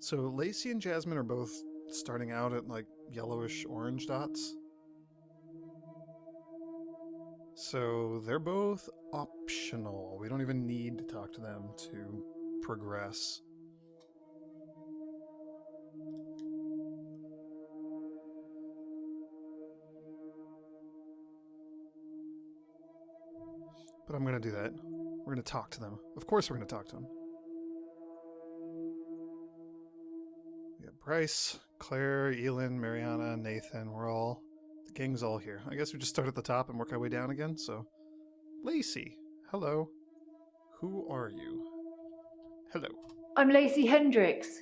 So Lacey and Jasmine are both starting out at like yellowish orange dots. So they're both optional. We don't even need to talk to them to progress. But I'm going to do that. We're going to talk to them. Of course we're going to talk to them. We have Bryce, Claire, Elin, Mariana, Nathan. The gang's all here. I guess we just start at the top and work our way down again, so. Lacey, hello. Who are you? Hello. I'm Lacey Hendricks.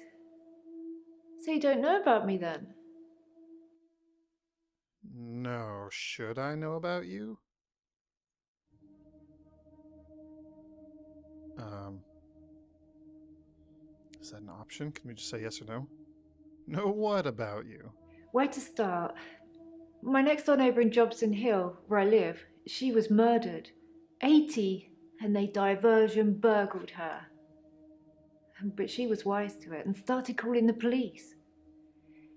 So you don't know about me then? No, should I know about you? Is that an option? Can we just say yes or no? No, what about you? Where to start? My next door neighbour in Jobson Hill, where I live, she was murdered. 80, and they diversion burgled her. But she was wise to it and started calling the police.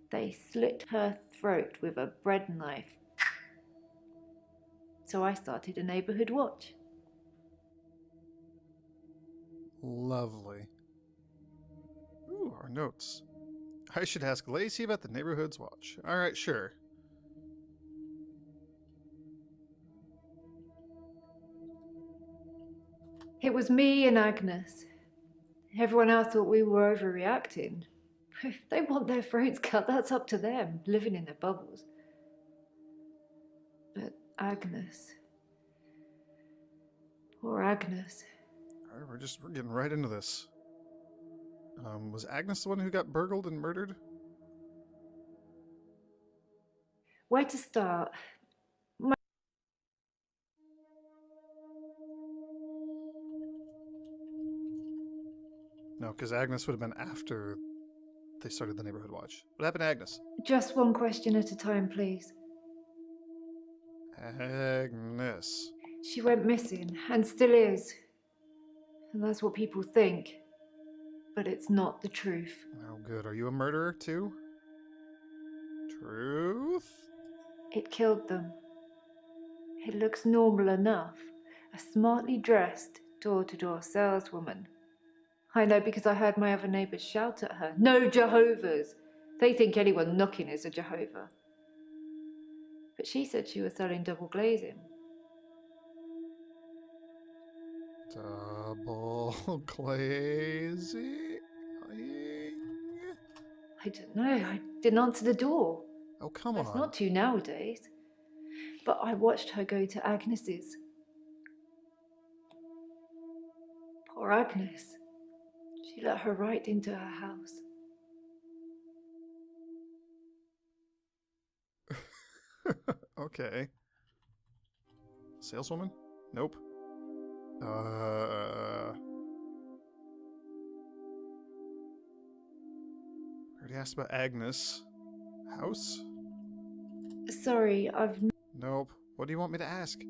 They slit her throat with a bread knife. So I started a neighbourhood watch. Lovely. Ooh, our notes. I should ask Lacey about the neighborhood's watch. Alright, sure. It was me and Agnes. Everyone else thought we were overreacting. If they want their throats cut, that's up to them, living in their bubbles. But Agnes... Poor Agnes. Alright, we're getting right into this. Was Agnes the one who got burgled and murdered? Where to start? No, because Agnes would have been after they started the neighborhood watch. What happened to Agnes? Just one question at a time, please. Agnes. She went missing, and still is. And that's what people think. But it's not the truth. Oh, good. Are you a murderer, too? Truth? It killed them. It looks normal enough. A smartly dressed, door-to-door saleswoman. I know because I heard my other neighbours shout at her. No Jehovah's! They think anyone knocking is a Jehovah. But she said she was selling double glazing. Double glazing? I don't know. I didn't answer the door. Oh, come on. That's not to nowadays. But I watched her go to Agnes's. Poor Agnes. She let her right into her house. Okay. Saleswoman? Nope. Already asked about Agnes. House? Sorry, I've... Nope. What do you want me to ask?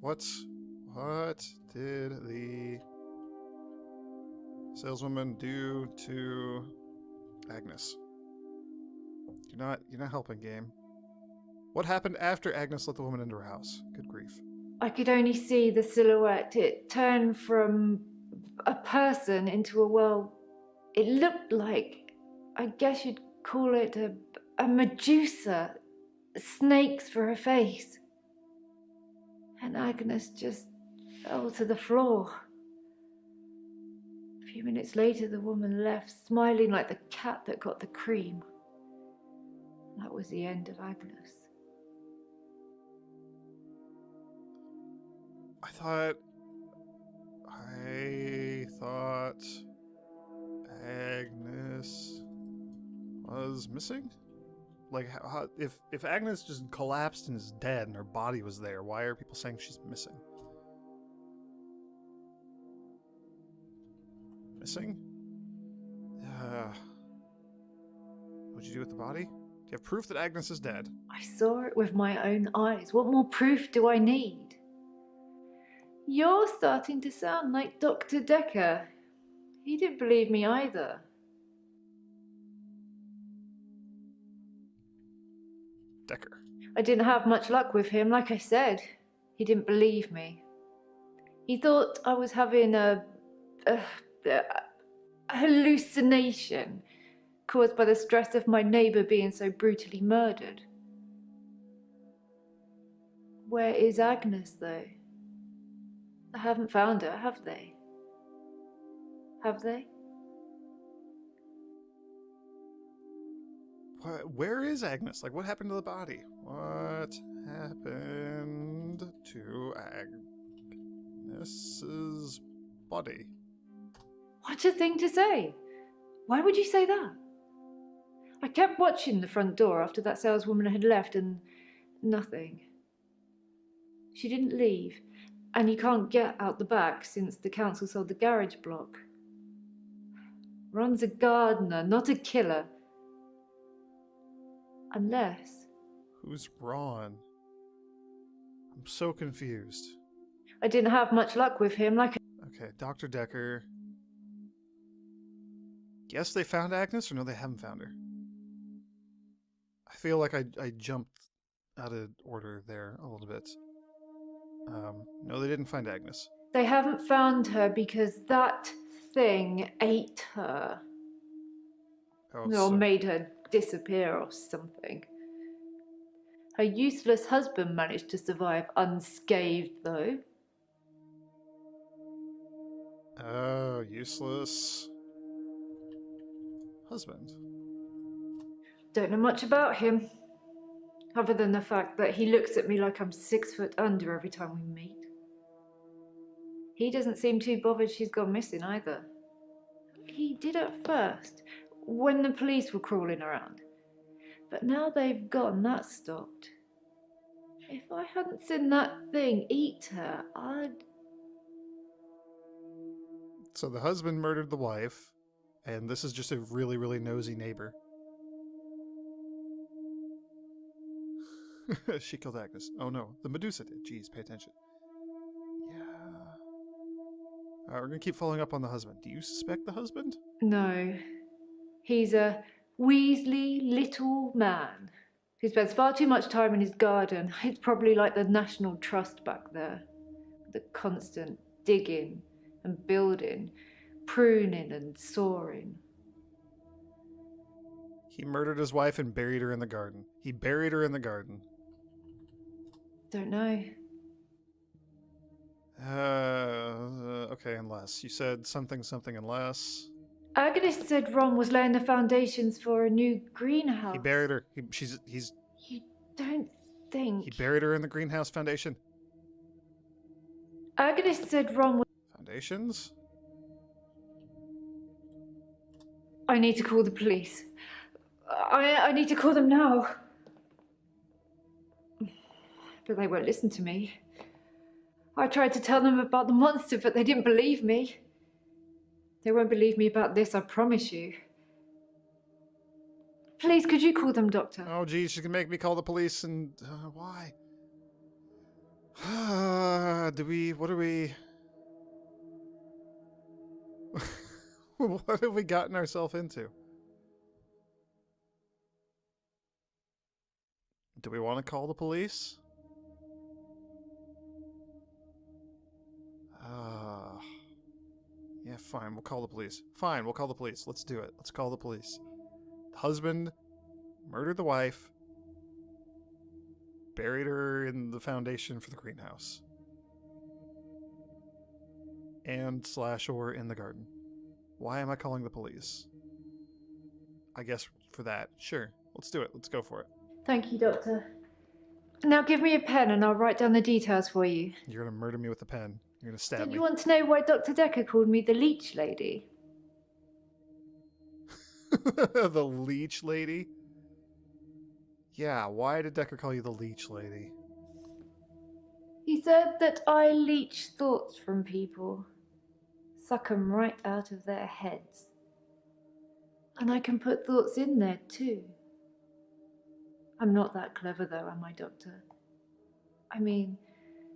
What did the saleswoman do to Agnes? You're not helping, game. What happened after Agnes let the woman into her house? Good grief. I could only see the silhouette. It turned from a person into it looked like, I guess you'd call it a Medusa. Snakes for her face. And Agnes just fell to the floor. A few minutes later, the woman left, smiling like the cat that got the cream. That was the end of Agnes. I thought Agnes was missing? Like, if Agnes just collapsed and is dead and her body was there, why are people saying she's missing? Missing? What'd you do with the body? Do you have proof that Agnes is dead? I saw it with my own eyes. What more proof do I need? You're starting to sound like Dr. Dekker. He didn't believe me either. Dekker. I didn't have much luck with him, like I said. He didn't believe me. He thought I was having a hallucination caused by the stress of my neighbour being so brutally murdered. Where is Agnes, though? I haven't found her, have they? Have they? Where is Agnes? Like, what happened to the body? What happened to Agnes's body? What a thing to say! Why would you say that? I kept watching the front door after that saleswoman had left and nothing. She didn't leave, and you can't get out the back since the council sold the garage block. Ron's a gardener, not a killer. Unless... Who's Ron? I'm so confused. I didn't have much luck with him, like... Okay, Dr. Dekker. Guess they found Agnes, or no, they haven't found her? I feel like I jumped out of order there a little bit. No, they didn't find Agnes. They haven't found her because that thing ate her. Oh, Or made her disappear or something. Her useless husband managed to survive unscathed, though. Oh, useless husband. Don't know much about him, other than the fact that he looks at me like I'm 6 foot under every time we meet. He doesn't seem too bothered she's gone missing either. He did at first, when the police were crawling around. But now they've gone, that stopped. If I hadn't seen that thing eat her, I'd... So the husband murdered the wife, and this is just a really, really nosy neighbor. She killed Agnes. Oh no, the Medusa did. Jeez, pay attention. Yeah. We're gonna keep following up on the husband. Do you suspect the husband? No. He's a weaselly little man who spends far too much time in his garden. It's probably like the National Trust back there. The constant digging and building, pruning and sawing. He murdered his wife and buried her in the garden. He buried her in the garden. Don't know. Okay, unless. You said something unless. Agnes said Ron was laying the foundations for a new greenhouse. He buried her. You don't think... He buried her in the greenhouse foundation. Agnes said Ron was... Foundations? I need to call the police. I need to call them now. But they won't listen to me. I tried to tell them about the monster, but they didn't believe me. They won't believe me about this, I promise you. Please, could you call them, Doctor? Oh, geez, she's gonna make me call the police, and why? What are we... What have we gotten ourselves into? Do we want to call the police? Yeah, fine, we'll call the police. Fine, we'll call the police. Let's do it. Let's call the police. The husband murdered the wife, buried her in the foundation for the greenhouse, and /or in the garden. Why am I calling the police? I guess for that. Sure, let's do it. Let's go for it. Thank you, Doctor. Now give me a pen and I'll write down the details for you. You're gonna murder me with a pen. You're gonna stab me. Don't you want to know why Dr. Dekker called me the leech lady? The leech lady? Yeah, why did Dekker call you the leech lady? He said that I leech thoughts from people. Suck 'em right out of their heads. And I can put thoughts in there too. I'm not that clever though, am I, Doctor? I mean,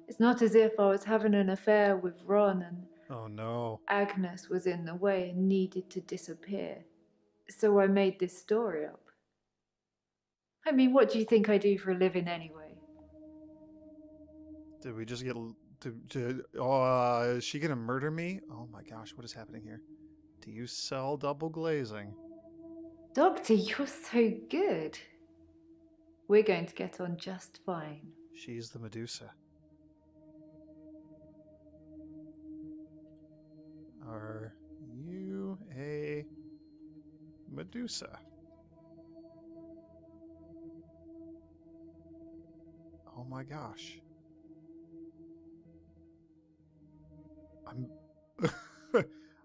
it's not as if I was having an affair with Ron and Oh no. Agnes was in the way and needed to disappear. So I made this story up. I mean, what do you think I do for a living anyway? Did we just get... is she gonna murder me? Oh my gosh, what is happening here? Do you sell double glazing? Doctor, you're so good. We're going to get on just fine. She's the Medusa. Are you a Medusa? Oh my gosh. I'm...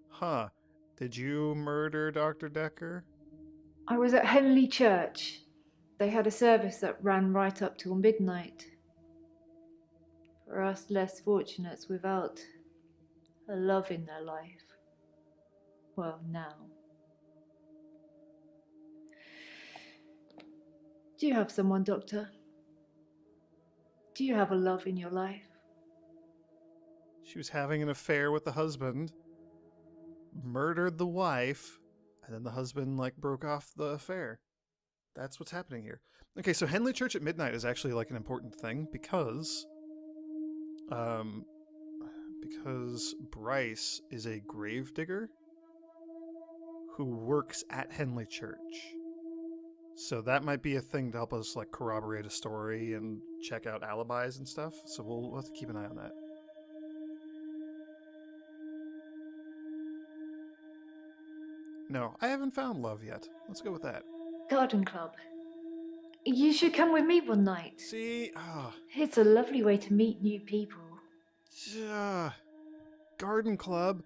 Huh. Did you murder Dr. Dekker? I was at Henley Church. They had a service that ran right up till midnight. For us less fortunates without a love in their life. Well, now. Do you have someone, Doctor? Do you have a love in your life? She was having an affair with the husband, murdered the wife, and then the husband, like, broke off the affair. That's what's happening here. Okay, so Henley Church at midnight is actually, like, an important thing because Bryce is a gravedigger who works at Henley Church. So that might be a thing to help us, like, corroborate a story and check out alibis and stuff. So we'll have to keep an eye on that. No, I haven't found love yet. Let's go with that. Garden Club. You should come with me one night. See? It's a lovely way to meet new people. Garden Club?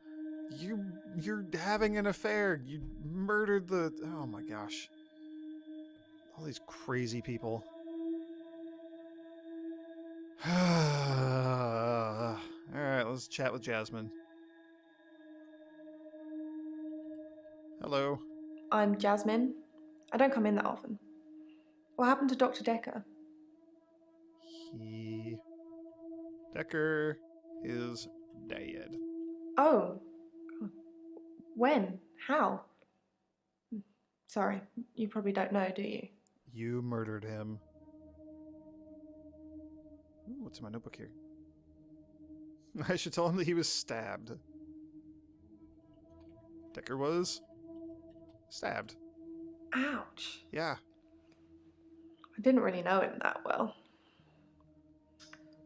You're having an affair. You murdered the... Oh my gosh. All these crazy people. Alright, let's chat with Jasmine. Hello. I'm Jasmine. I don't come in that often. What happened to Dr. Dekker? Dekker is dead. Oh. When? How? Sorry, you probably don't know, do you? You murdered him. Ooh, what's in my notebook here? I should tell him that he was stabbed. Dekker was stabbed. Ouch. Yeah. I didn't really know him that well.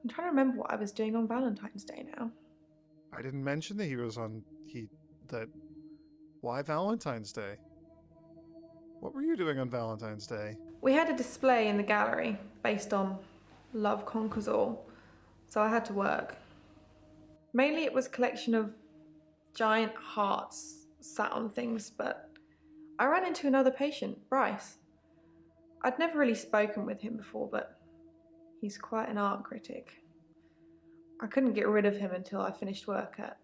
I'm trying to remember what I was doing on Valentine's Day now. I didn't mention that he was on... Why Valentine's Day? What were you doing on Valentine's Day? We had a display in the gallery based on Love Conquers All, so I had to work. Mainly it was a collection of giant hearts sat on things, but I ran into another patient, Bryce. I'd never really spoken with him before, but he's quite an art critic. I couldn't get rid of him until I finished work at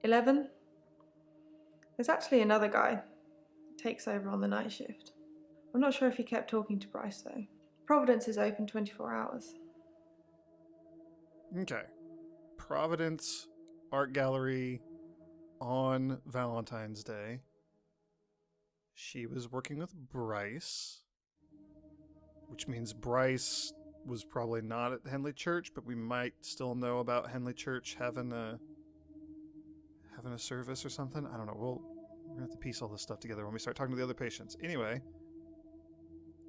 11. There's actually another guy who takes over on the night shift. I'm not sure if he kept talking to Bryce though. Providence is open 24 hours. Okay. Providence Art Gallery on Valentine's Day. She was working with Bryce, which means Bryce was probably not at Henley Church, but we might still know about Henley Church having a service or something. I don't know. We're gonna have to piece all this stuff together when we start talking to the other patients. Anyway,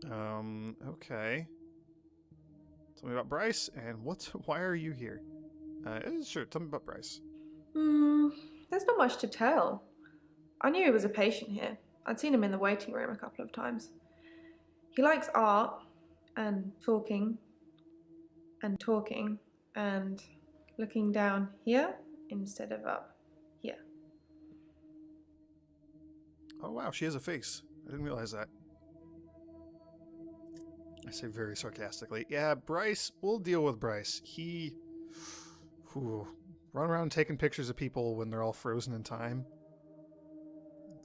okay. Tell me about Bryce and why are you here? Sure. Tell me about Bryce. There's not much to tell. I knew he was a patient here. I'd seen him in the waiting room a couple of times. He likes art and talking and looking down here instead of up here. Oh wow, she has a face. I didn't realize that. I say very sarcastically. Yeah, Bryce, we'll deal with Bryce. He run around taking pictures of people when they're all frozen in time.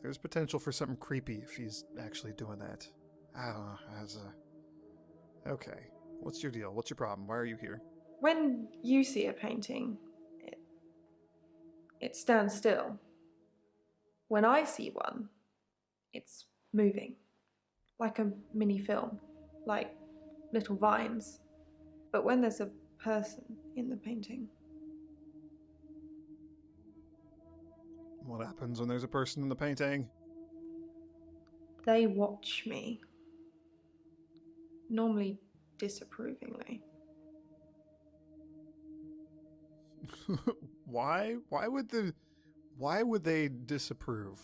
There's potential for something creepy if he's actually doing that. I don't know. Okay. What's your deal? What's your problem? Why are you here? When you see a painting, it stands still. When I see one, it's moving, like a mini film. like little vines. But when there's a person in the painting, What happens when there's a person in the painting? they watch me. Normally disapprovingly. Why? Why would they disapprove?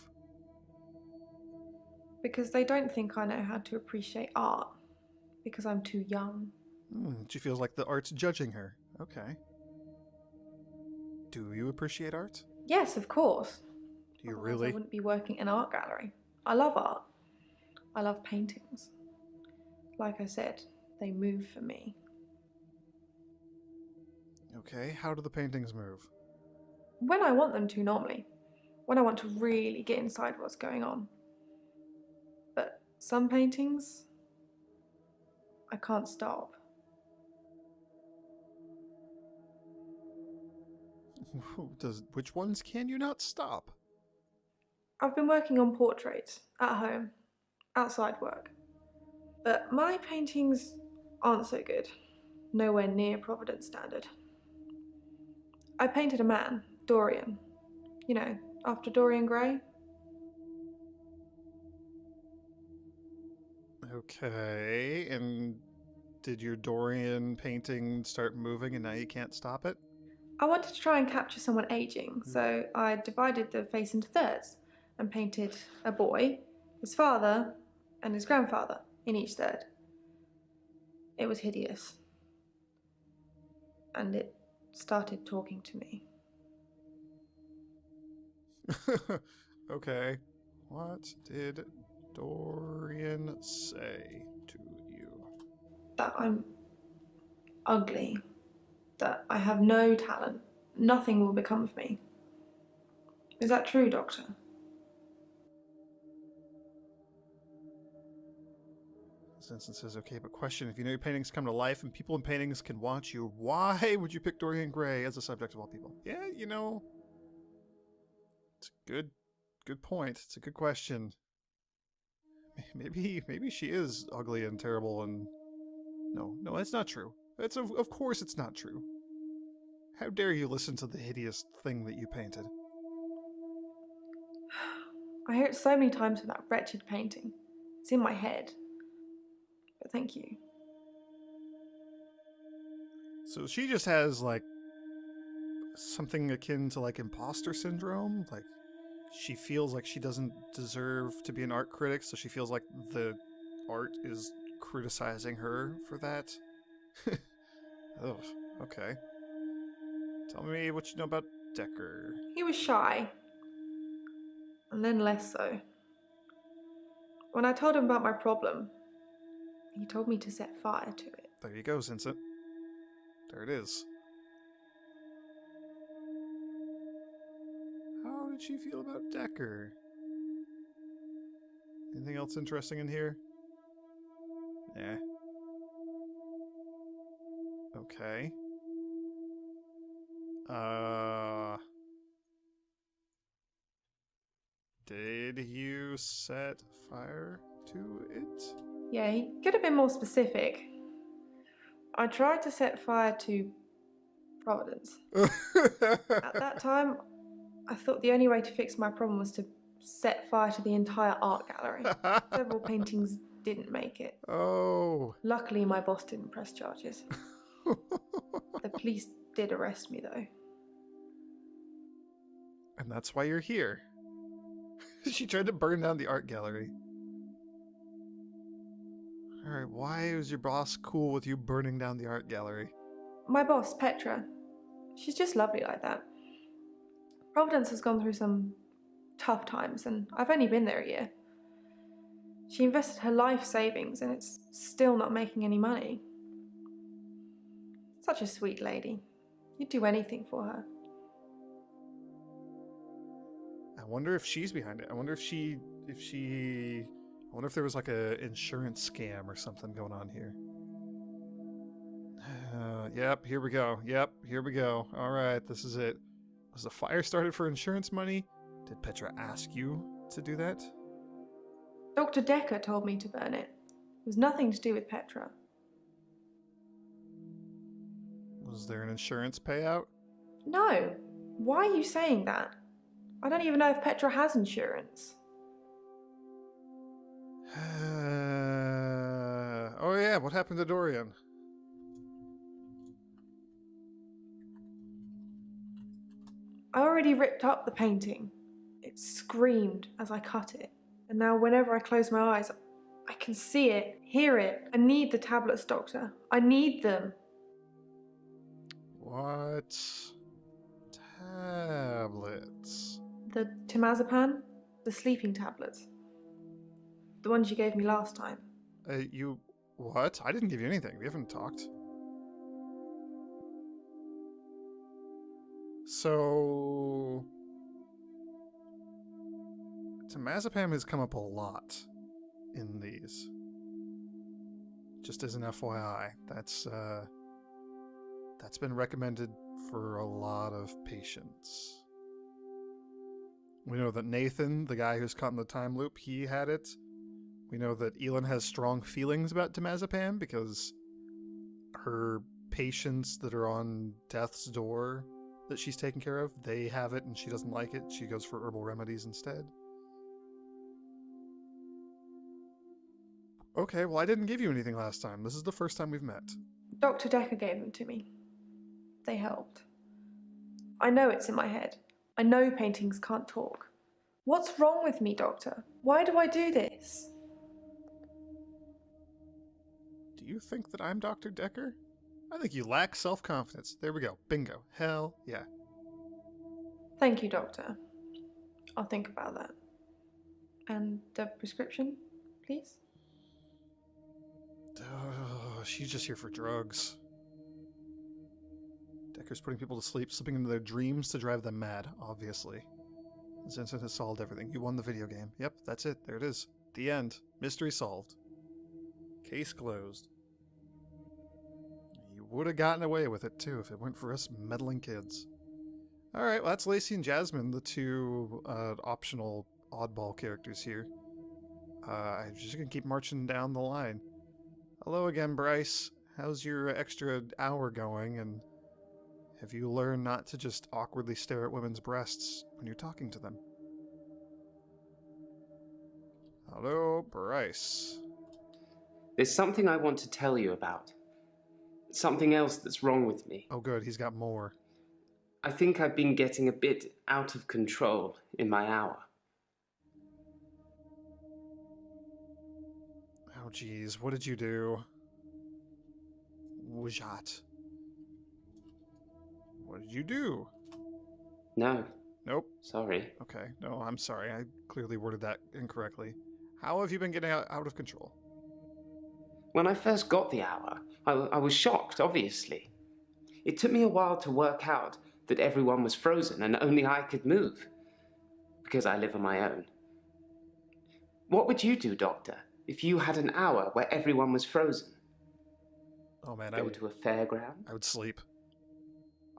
Because they don't think I know how to appreciate art. Because I'm too young. She feels like the art's judging her. Okay. Do you appreciate art? Yes, of course. Do you Otherwise really? I wouldn't be working in an art gallery. I love art. I love paintings. Like I said, they move for me. Okay, how do the paintings move? When I want them to, normally. When I want to really get inside what's going on. But some paintings, I can't stop. Which ones can you not stop? I've been working on portraits, at home, outside work. But my paintings aren't so good. Nowhere near Providence standard. I painted a man, Dorian. You know, after Dorian Gray. Okay, and did your Dorian painting start moving and now you can't stop it? I wanted to try and capture someone aging, so I divided the face into thirds and painted a boy, his father, and his grandfather in each third. It was hideous. And it started talking to me. Okay. What did Dorian say to you? That I'm ugly. That I have no talent. Nothing will become of me. Is that true, Doctor? This instance says, okay, but question, if you know your paintings come to life and people in paintings can watch you, why would you pick Dorian Gray as a subject of all people? Yeah, you know, it's a good point. It's a good question. Maybe she is ugly and terrible and... No, that's not true. That's of course it's not true. How dare you listen to the hideous thing that you painted? I hear it so many times from that wretched painting. It's in my head. But thank you. So she just has, like, something akin to, like, imposter syndrome? Like, she feels like she doesn't deserve to be an art critic, so she feels like the art is criticizing her for that? Ugh, okay. Tell me what you know about Dekker. He was shy. And then less so. When I told him about my problem, he told me to set fire to it. There you go, Vincent. There it is. How did she feel about Dekker? Anything else interesting in here? Yeah. Okay. Did you set fire to it? Yeah, he could have been more specific. I tried to set fire to Providence. At that time, I thought the only way to fix my problem was to set fire to the entire art gallery. Several paintings didn't make it. Oh. Luckily, my boss didn't press charges. The police did arrest me, though. And that's why you're here. She tried to burn down the art gallery. Alright, why was your boss cool with you burning down the art gallery? My boss, Petra, she's just lovely like that. Providence has gone through some tough times, and I've only been there a year. She invested her life savings, and it's still not making any money. Such a sweet lady. You'd do anything for her. I wonder if she's behind it. I wonder I wonder if there was like a insurance scam or something going on here. Yep, here we go. Yep, here we go. All right, this is it. Was the fire started for insurance money? Did Petra ask you to do that? Dr. Dekker told me to burn it. It was nothing to do with Petra. Was there an insurance payout? No. Why are you saying that? I don't even know if Petra has insurance. Oh yeah, what happened to Dorian? I already ripped up the painting. It screamed as I cut it. And now whenever I close my eyes, I can see it, hear it. I need the tablets, Doctor. I need them. What? Tablets. The temazepam? The sleeping tablets. The ones you gave me last time. You... What? I didn't give you anything. We haven't talked. So... temazepam has come up a lot in these. Just as an FYI. That's been recommended for a lot of patients. We know that Nathan, the guy who's caught in the time loop, he had it. We know that Elin has strong feelings about temazepam because her patients that are on death's door that she's taking care of, they have it and she doesn't like it. She goes for herbal remedies instead. Okay, well I didn't give you anything last time. This is the first time we've met. Dr. Dekker gave them to me. They helped. I know it's in my head. I know paintings can't talk. What's wrong with me, Doctor? Why do I do this? Do you think that I'm Dr. Dekker? I think you lack self-confidence. There we go. Bingo. Hell yeah. Thank you, Doctor. I'll think about that. And the prescription, please? Oh, she's just here for drugs. Dekker's putting people to sleep, slipping into their dreams to drive them mad, obviously. This incident has solved everything. You won the video game. Yep, that's it. There it is. The end. Mystery solved. Case closed. You would have gotten away with it, too, if it weren't for us meddling kids. Alright, well, that's Lacey and Jasmine, the two optional oddball characters here. I'm just gonna keep marching down the line. Hello again, Bryce. How's your extra hour going, and have you learned not to just awkwardly stare at women's breasts when you're talking to them? Hello, Bryce. There's something I want to tell you about. Something else that's wrong with me. Oh good, he's got more. I think I've been getting a bit out of control in my hour. Oh geez, what did you do? Wujat. What did you do? No, Nope. sorry. Okay, no, I'm sorry. I clearly worded that incorrectly. How have you been getting out of control? When I first got the hour, I was shocked, obviously. It took me a while to work out that everyone was frozen and only I could move, because I live on my own. What would you do, Doctor, if you had an hour where everyone was frozen? Oh man, Go to a fairground? I would sleep.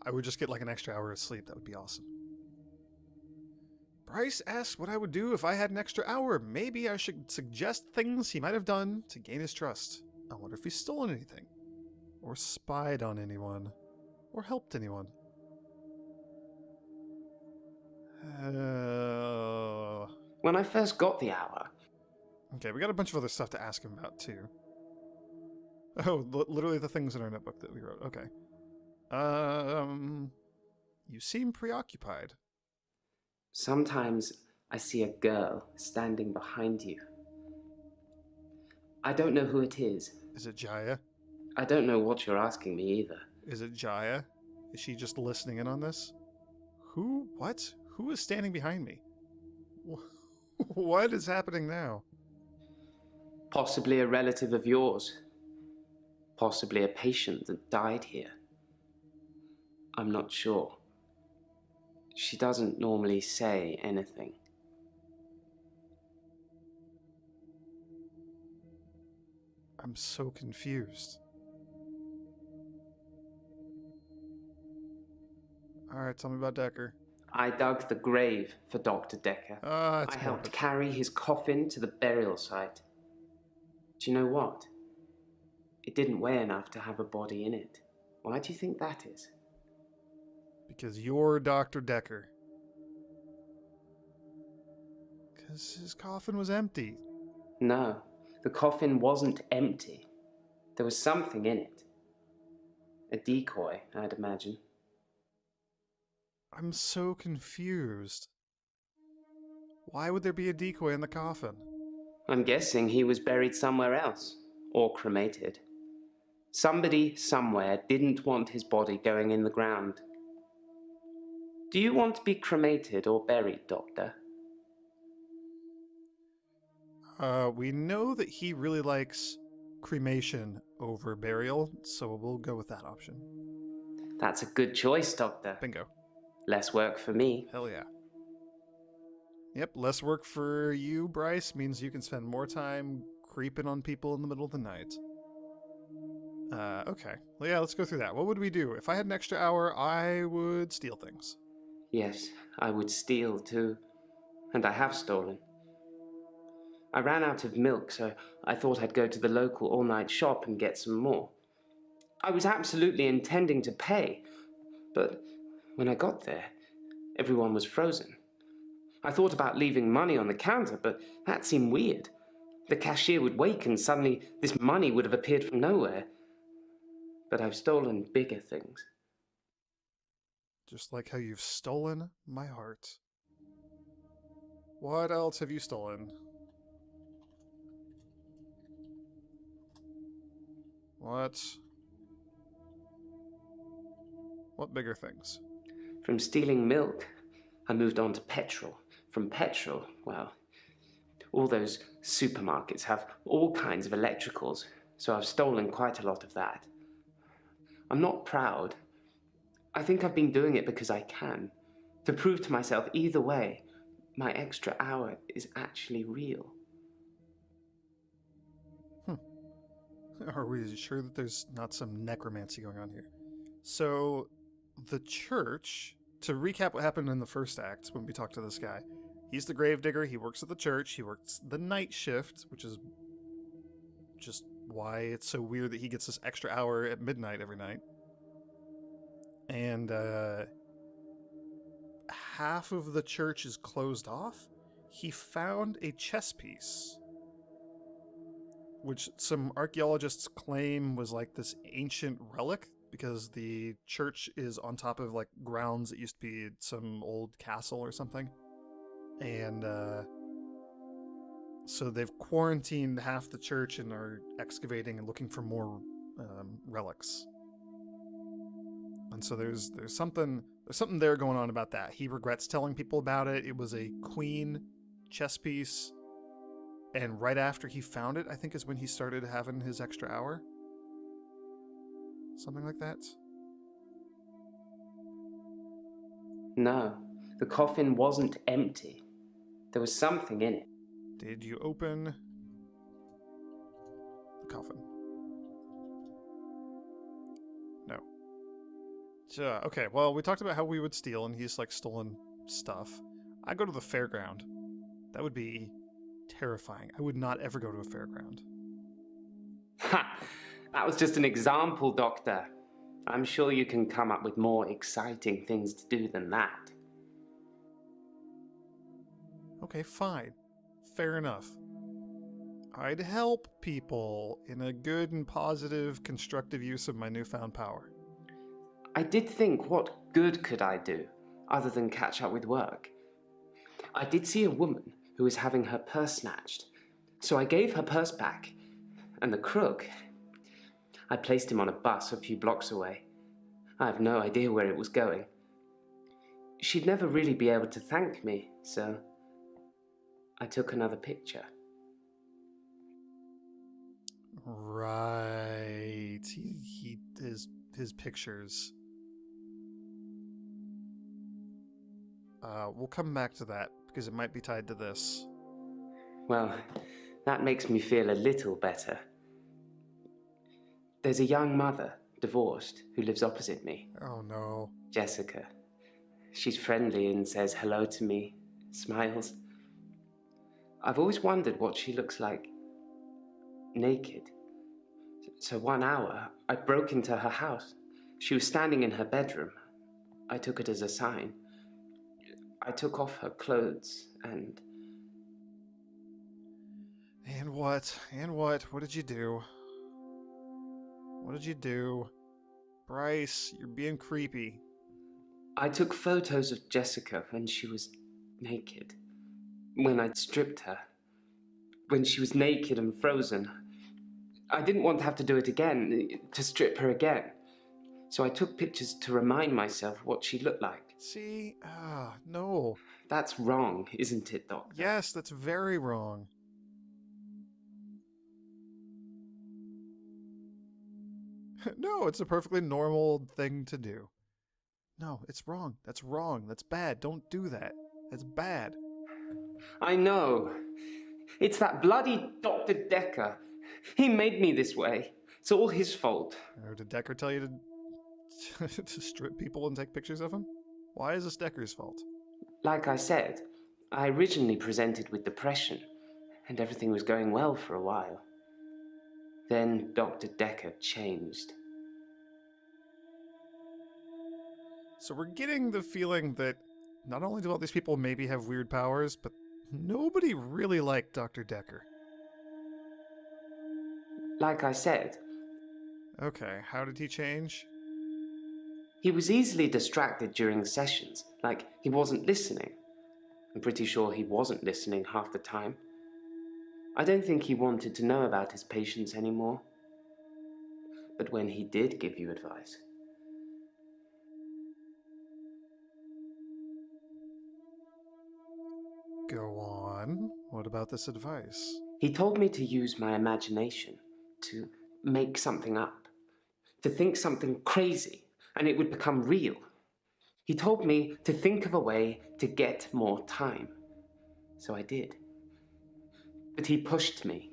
I would just get like an extra hour of sleep. That would be awesome. Bryce asked what I would do if I had an extra hour. Maybe I should suggest things he might have done to gain his trust. I wonder if he's stolen anything. Or spied on anyone. Or helped anyone. When I first got the hour... Okay, we got a bunch of other stuff to ask him about, too. Oh, literally the things in our notebook that we wrote. Okay. You seem preoccupied. Sometimes I see a girl standing behind you. I don't know who it is. Is it Jaya? I don't know what you're asking me either. Is it Jaya? Is she just listening in on this? Who? What? Who is standing behind me? What is happening now? Possibly a relative of yours. Possibly a patient that died here. I'm not sure. She doesn't normally say anything. I'm so confused. Alright, tell me about Dekker. I dug the grave for Dr. Dekker. Ah, it's I helped morbid. carry his coffin to the burial site. Do you know what? It didn't weigh enough to have a body in it. Why do you think that is? Because you're Dr. Dekker. Because his coffin was empty. No, the coffin wasn't empty. There was something in it. A decoy, I'd imagine. I'm so confused. Why would there be a decoy in the coffin? I'm guessing he was buried somewhere else, or cremated. Somebody somewhere didn't want his body going in the ground. Do you want to be cremated or buried, Doctor? We know that he really likes cremation over burial, so we'll go with that option. That's a good choice, Doctor. Bingo. Less work for me. Hell yeah. Yep, less work for you, Bryce, means you can spend more time creeping on people in the middle of the night. Okay. Well, yeah, let's go through that. What would we do? If I had an extra hour, I would steal things. Yes, I would steal too. And I have stolen. I ran out of milk, so I thought I'd go to the local all-night shop and get some more. I was absolutely intending to pay, but when I got there, everyone was frozen. I thought about leaving money on the counter, but that seemed weird. The cashier would wake and suddenly this money would have appeared from nowhere. But I've stolen bigger things. Just like how you've stolen my heart. What else have you stolen? What bigger things? From stealing milk, I moved on to petrol. From petrol, well, all those supermarkets have all kinds of electricals, so I've stolen quite a lot of that. I'm not proud. I think I've been doing it because I can, to prove to myself either way, my extra hour is actually real. Are we sure that there's not some necromancy going on here? So, the church, to recap what happened in the first act when we talked to this guy, he's the gravedigger, he works at the church, he works the night shift, which is just why it's so weird that he gets this extra hour at midnight every night. And half of the church is closed off. He found a chess piece, which some archaeologists claim was like this ancient relic, because the church is on top of like grounds that used to be some old castle or something. And so they've quarantined half the church and are excavating and looking for more relics. And so there's something there going on about that. He regrets telling people about it. It was a queen chess piece. And right after he found it, I think is when he started having his extra hour. Something like that. No, the coffin wasn't empty. There was something in it. Did you open the coffin? No. Okay, well, we talked about how we would steal, and he's like stolen stuff. I go to the fairground. That would be terrifying. I would not ever go to a fairground. Ha! That was just an example, Doctor. I'm sure you can come up with more exciting things to do than that. Okay, fine. Fair enough. I'd help people in a good and positive, constructive use of my newfound power. I did think, what good could I do, other than catch up with work? I did see a woman who was having her purse snatched, so I gave her purse back, and the crook, I placed him on a bus a few blocks away. I have no idea where it was going. She'd never really be able to thank me, so I took another picture. Right. His pictures. We'll come back to that, because it might be tied to this. Well, that makes me feel a little better. There's a young mother, divorced, who lives opposite me. Oh no. Jessica. She's friendly and says hello to me, smiles. I've always wondered what she looks like. naked. So 1 hour, I broke into her house. She was standing in her bedroom. I took it as a sign. I took off her clothes and... And what? And what? What did you do? What did you do? Bryce, you're being creepy. I took photos of Jessica when she was naked. When I'd stripped her. When she was naked and frozen. I didn't want to have to do it again, to strip her again. So I took pictures to remind myself what she looked like. See? No. That's wrong, isn't it, Doctor? Yes, that's very wrong. No, it's a perfectly normal thing to do. No, it's wrong. That's wrong. That's bad. Don't do that. That's bad. I know. It's that bloody Dr. Dekker. He made me this way. It's all his fault. Oh, did Dekker tell you to to strip people and take pictures of them? Why is this Dekker's fault? Like I said, I originally presented with depression, and everything was going well for a while. Then Dr. Dekker changed. So we're getting the feeling that not only do all these people maybe have weird powers, but nobody really liked Dr. Dekker. Like I said, Okay, how did he change? he was easily distracted during sessions, like he wasn't listening. I'm pretty sure he wasn't listening half the time. I don't think he wanted to know about his patients anymore. But when he did give you advice... Go on. What about this advice? He told me to use my imagination, to make something up, to think something crazy, and it would become real. He told me to think of a way to get more time. So I did. But he pushed me.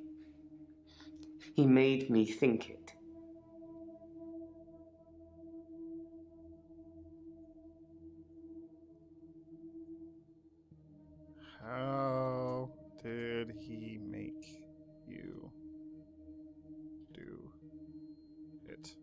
He made me think it. How did he make you do it?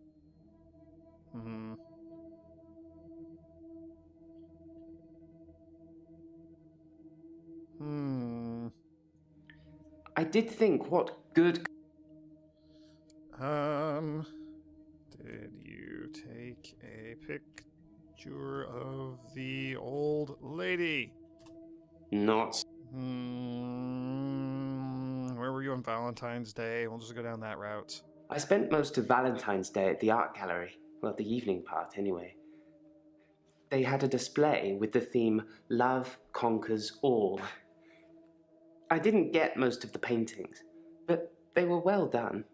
I did think what good... Did you take a picture of the old lady? Not... Where were you on Valentine's Day? We'll just go down that route. I spent most of Valentine's Day at the art gallery. Well, the evening part, anyway. They had a display with the theme, Love Conquers All. I didn't get most of the paintings, but they were well done.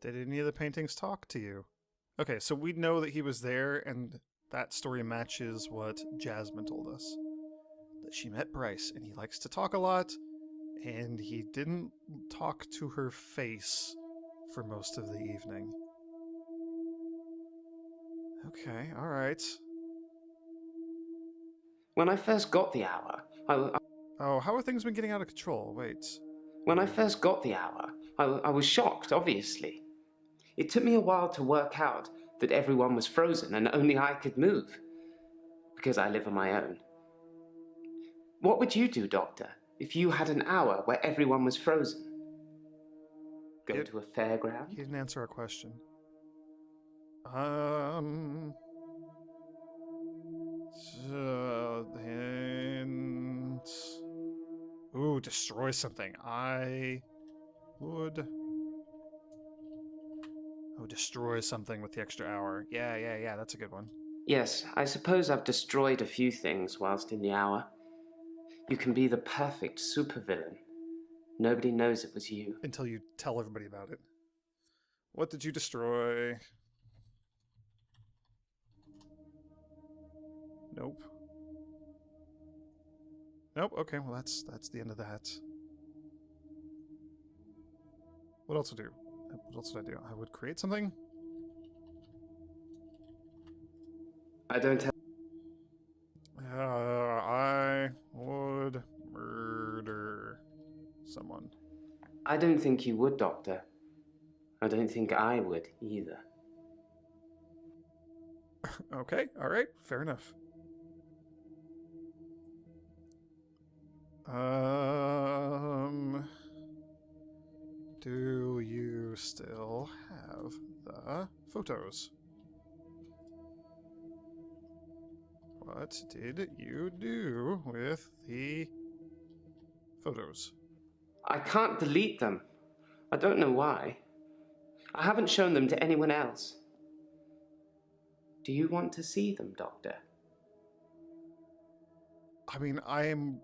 Did any of the paintings talk to you? Okay, so we know that he was there, and that story matches what Jasmine told us. That she met Bryce, and he likes to talk a lot, and he didn't talk to her face for most of the evening. Okay, alright. When I first got the hour, Oh, how have things been getting out of control? Wait. When I first got the hour, I was shocked, obviously. It took me a while to work out that everyone was frozen and only I could move. Because I live on my own. What would you do, Doctor, if you had an hour where everyone was frozen? Go to a fairground? He didn't answer our question. And... Ooh, destroy something. I would... Oh, destroy something with the extra hour. Yeah, that's a good one. Yes, I suppose I've destroyed a few things whilst in the hour. You can be the perfect supervillain. Nobody knows it was you. Until you tell everybody about it. What did you destroy? Nope. Nope, okay, well that's the end of that. What else would I do? What else would I do? I would create something? I don't have... I would murder someone. I I don't think you would, Doctor. I don't think I would either. Okay, alright, fair enough. Do you still have the photos? What did you do with the photos? I can't delete them. I don't know why. I haven't shown them to anyone else. Do you want to see them, Doctor? I mean, I am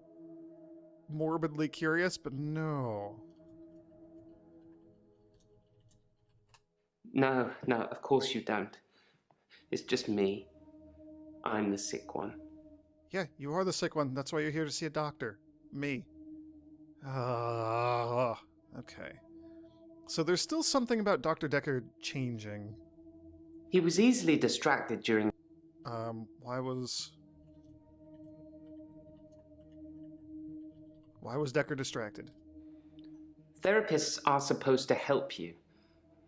morbidly curious, but no. No, of course you don't. It's just me. I'm the sick one. Yeah, you are the sick one. That's why you're here to see a doctor. Me. Okay. So there's still something about Dr. Dekker changing. He was easily distracted during... Why was Dekker distracted? Therapists are supposed to help you.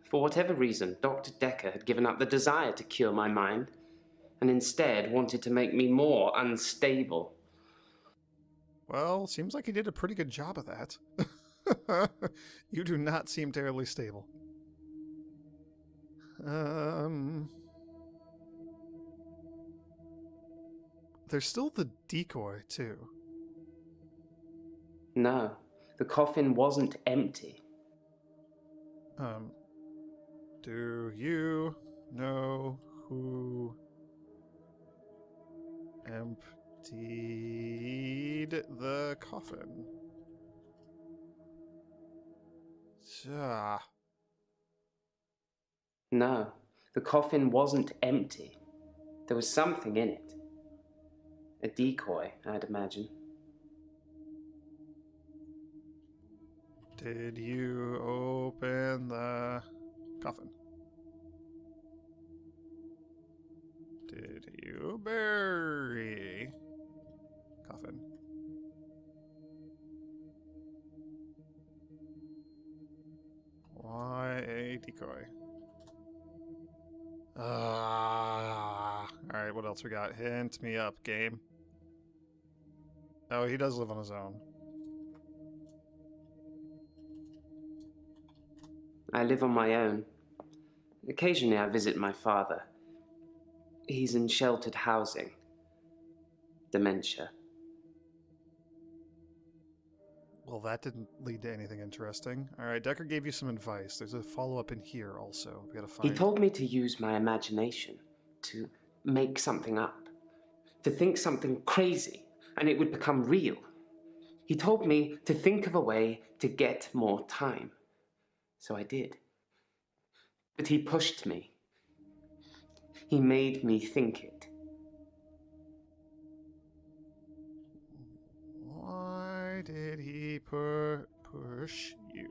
For whatever reason, Dr. Dekker had given up the desire to cure my mind, and instead wanted to make me more unstable. Well, seems like he did a pretty good job of that. You do not seem terribly stable. There's still the decoy, too. No, the coffin wasn't empty. Do you know who emptied the coffin? No, the coffin wasn't empty. There was something in it. A decoy, I'd imagine. Did you open the coffin? Did you bury coffin? Why a decoy? Alright, what else we got? Hint me up, game. Oh, he does live on his own. I live on my own. Occasionally I visit my father. He's in sheltered housing. Dementia. Well, that didn't lead to anything interesting. Alright, Dekker gave you some advice. There's a follow-up in here also. We gotta find... He told me to use my imagination, to make something up, to think something crazy, and it would become real. He told me to think of a way to get more time. So I did. But he pushed me. He made me think it. Why did he push you?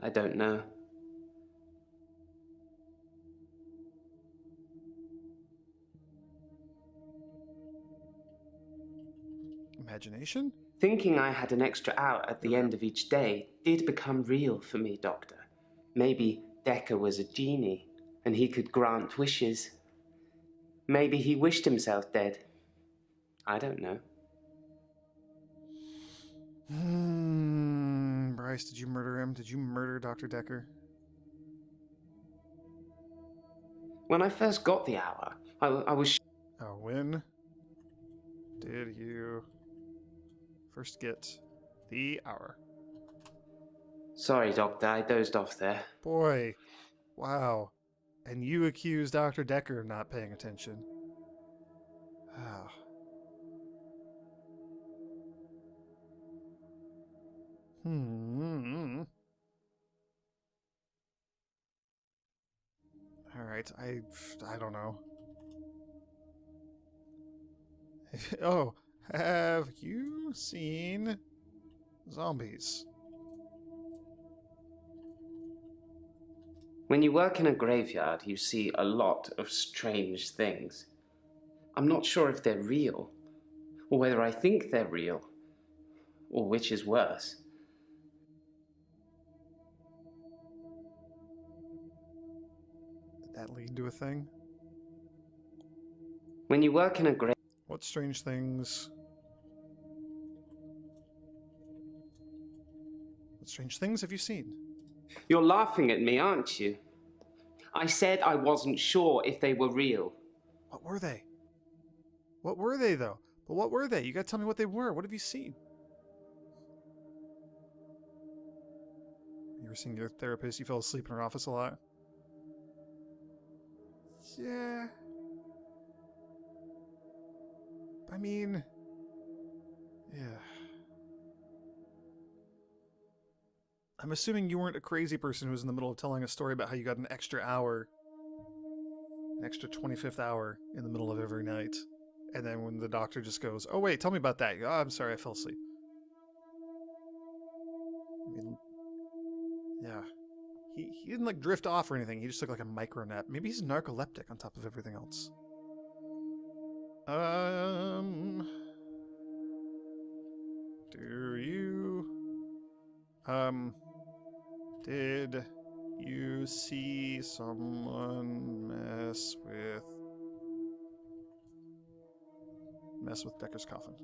I don't know. Imagination? Thinking I had an extra hour at the end of each day did become real for me, Doctor. Maybe Dekker was a genie, and he could grant wishes. Maybe he wished himself dead. I don't know. Bryce, did you murder him? Did you murder Dr. Dekker? When I first got the hour, I was... Oh, when did you first get the hour? Sorry, Doctor, I dozed off there. Boy, wow. And you accuse Dr. Dekker of not paying attention. Ah. Alright, I don't know. Oh, have you seen zombies? When you work in a graveyard, you see a lot of strange things. I'm not sure if they're real, or whether I think they're real, or which is worse. that lead to a thing? When you work in a grave, What strange things... What strange things have you seen? you're laughing at me, aren't you? I said I wasn't sure if they were real. What were they? What were they, though? But what were they? You gotta tell me what they were. What have you seen? You were seeing your therapist? You fell asleep in her office a lot? Yeah. I mean... Yeah. I'm assuming you weren't a crazy person who was in the middle of telling a story about how you got an extra hour, an extra 25th hour in the middle of every night. And then when the doctor just goes, oh wait, tell me about that. You go, oh, I'm sorry, I fell asleep. I mean, yeah. He didn't like drift off or anything. He just took like a micro nap. Maybe he's narcoleptic on top of everything else. Do you... Did you see someone mess with Dekker's coffin?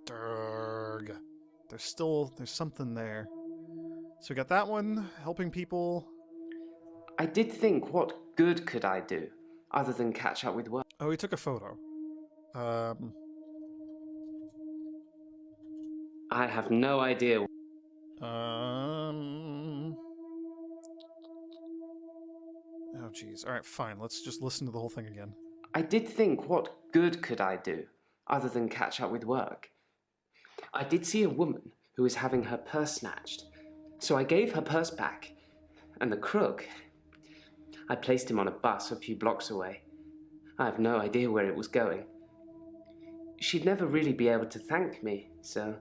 Durg. There's something there. So we got that one, helping people. I did think, what good could I do, other than catch up with work? Oh, he took a photo. I have no idea. Oh, geez. All right, fine. Let's just listen to the whole thing again. I did think, what good could I do, other than catch up with work? I did see a woman who was having her purse snatched, so I gave her purse back, and the crook, I placed him on a bus a few blocks away. I have no idea where it was going. She'd never really be able to thank me, so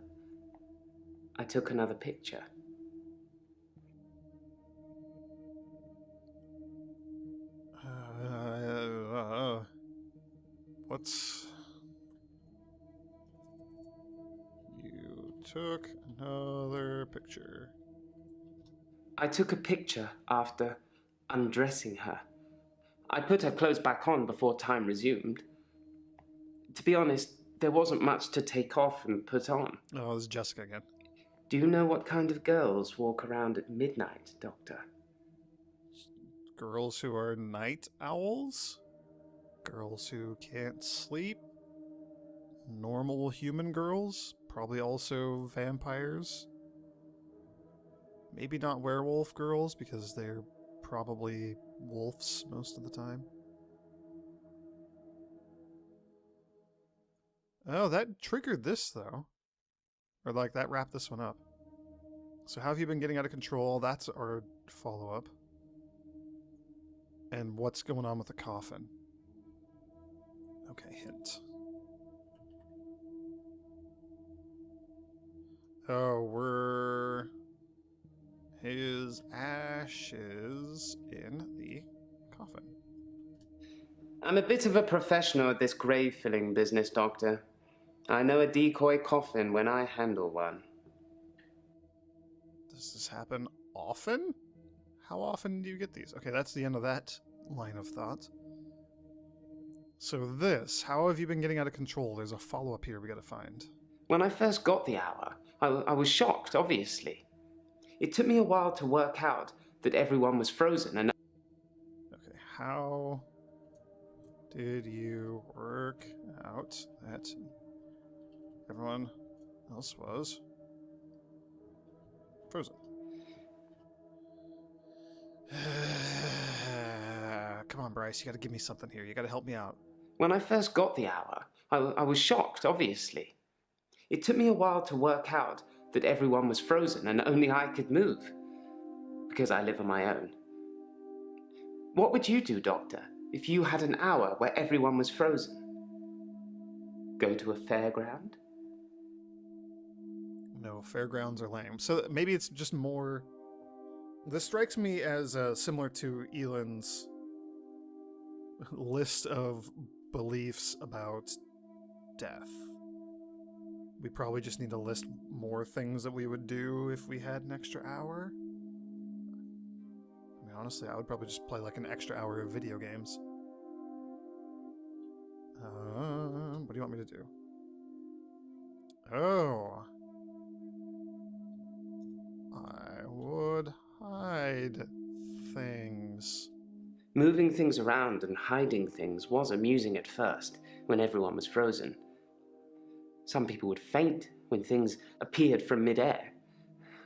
I took another picture. What's... You took another picture. I took a picture after undressing her. I put her clothes back on before time resumed. To be honest, there wasn't much to take off and put on. Oh, this is Jessica again. Do you know what kind of girls walk around at midnight, Doctor? Girls who are night owls? Girls who can't sleep? Normal human girls? Probably also vampires? Maybe not werewolf girls, because they're probably wolves most of the time. Oh, that triggered this, though. Or, like, that wrapped this one up. So how have you been getting out of control? That's our follow-up. And what's going on with the coffin? Okay, hint. Oh, we're... his ashes in the coffin. I'm a bit of a professional at this grave-filling business, Doctor. I know a decoy coffin when I handle one. Does this happen often? How often do you get these? Okay, that's the end of that line of thought. So this, how have you been getting out of control? There's a follow-up here we gotta find. When I first got the hour, I was shocked, obviously. It took me a while to work out that everyone was frozen and... Okay, how did you work out that everyone else was frozen? Come on, Bryce, you gotta give me something here. You gotta help me out. When I first got the hour, I was shocked, obviously. It took me a while to work out that everyone was frozen and only I could move, because I live on my own. What would you do, Doctor, if you had an hour where everyone was frozen? Go to a fairground? No, fairgrounds are lame. So maybe it's just more... This strikes me as similar to Elon's list of beliefs about death. we probably just need to list more things that we would do if we had an extra hour. I mean, honestly, I would probably just play like an extra hour of video games. What do you want me to do? Oh. I would hide things. Moving things around and hiding things was amusing at first, when everyone was frozen. Some people would faint when things appeared from midair.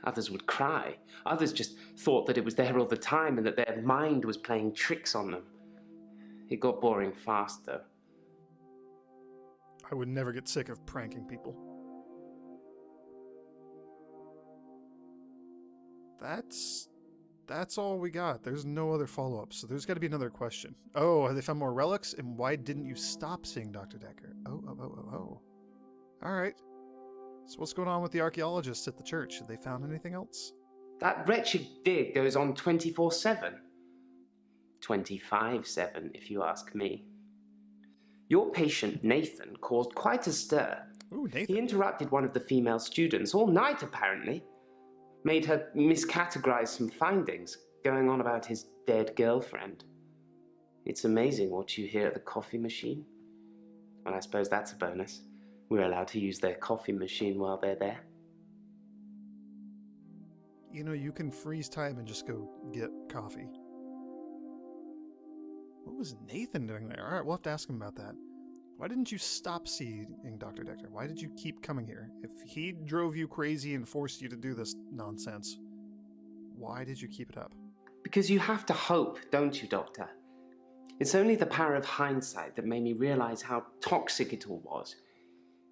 Others would cry. Others just thought that it was there all the time and that their mind was playing tricks on them. It got boring fast, though. I would never get sick of pranking people. That's all we got. There's no other follow-up, so there's got to be another question. Oh, have they found more relics? And why didn't you stop seeing Dr. Dekker? Oh. All right. So what's going on with the archaeologists at the church? Have they found anything else? That wretched dig goes on 24/7. 25/7, if you ask me. Your patient, Nathan, caused quite a stir. Ooh, Nathan. He interrupted one of the female students all night, apparently. Made her miscategorize some findings, going on about his dead girlfriend. It's amazing what you hear at the coffee machine. Well, I suppose that's a bonus. We're allowed to use their coffee machine while they're there. You know, you can freeze time and just go get coffee. What was Nathan doing there? Alright, we'll have to ask him about that. Why didn't you stop seeing Dr. Dekker? Why did you keep coming here? If he drove you crazy and forced you to do this nonsense, why did you keep it up? Because you have to hope, don't you, Doctor? It's only the power of hindsight that made me realize how toxic it all was.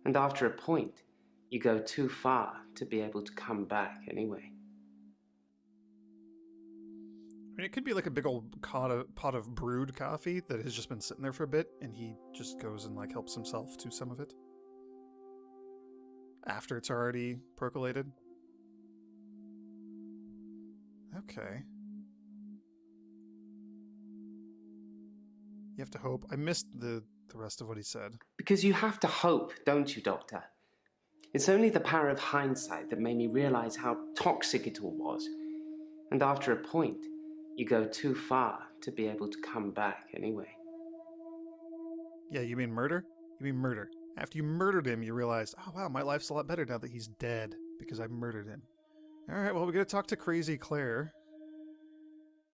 And after a point, you go too far to be able to come back anyway. I mean, it could be like a big old pot of brewed coffee that has just been sitting there for a bit, and he just goes and like helps himself to some of it after it's already percolated. Okay. You have to hope. I missed the rest of what he said. Because you have to hope, don't you, Doctor? It's only the power of hindsight that made me realize how toxic it all was. And after a point, you go too far to be able to come back anyway. Yeah, you mean murder? You mean murder. After you murdered him, you realized, oh wow, my life's a lot better now that he's dead, because I murdered him. Alright, well, we gotta talk to Crazy Claire.